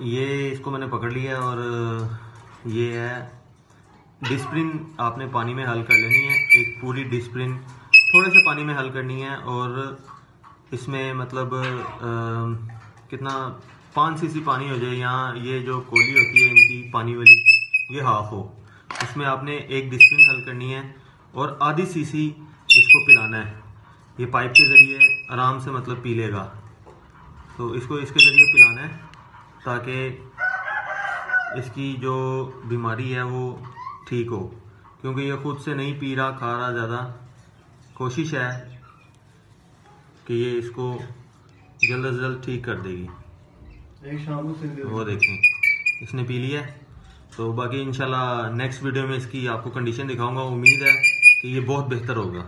ये इसको मैंने पकड़ लिया और ये है डिस्प्रिन। आपने पानी में हल कर लेनी है, एक पूरी डिस्प्रिन थोड़े से पानी में हल करनी है। और इसमें मतलब कितना 5 सीसी पानी हो जाए, यहाँ ये जो कोली होती है इनकी पानी वाली ये हाफ हो, इसमें आपने एक डिस्प्रिन हल करनी है और आधी सीसी इसको पिलाना है। ये पाइप के ज़रिए आराम से मतलब पी लेगा, तो इसको इसके ज़रिए पिलाना है ताकि इसकी जो बीमारी है वो ठीक हो, क्योंकि ये खुद से नहीं पी रहा, खा रहा ज़्यादा। कोशिश है कि ये इसको जल्द से जल्द ठीक कर देगी। एक शाम को वो देखें इसने पी लिया। तो बाकी इंशाल्लाह नेक्स्ट वीडियो में इसकी आपको कंडीशन दिखाऊंगा। उम्मीद है कि ये बहुत बेहतर होगा।